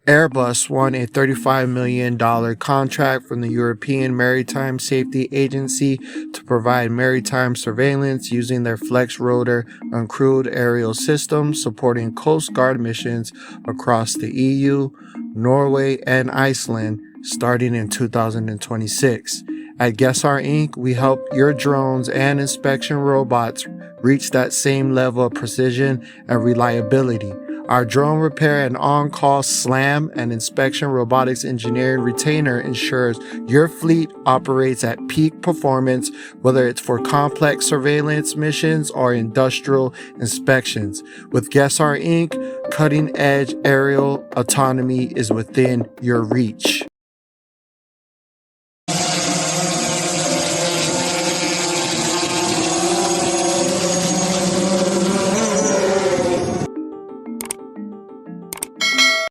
Airbus won a $35 million contract from the European Maritime Safety Agency to provide maritime surveillance using their Flexrotor uncrewed aerial system, supporting Coast Guard missions across the EU, Norway, and Iceland starting in 2026. At Guessr Inc., we help your drones and inspection robots reach that same level of precision and reliability. Our drone repair and on-call SLAM and inspection robotics engineering retainer ensures your fleet operates at peak performance, whether it's for complex surveillance missions or industrial inspections. With Guessr Inc., cutting-edge aerial autonomy is within your reach.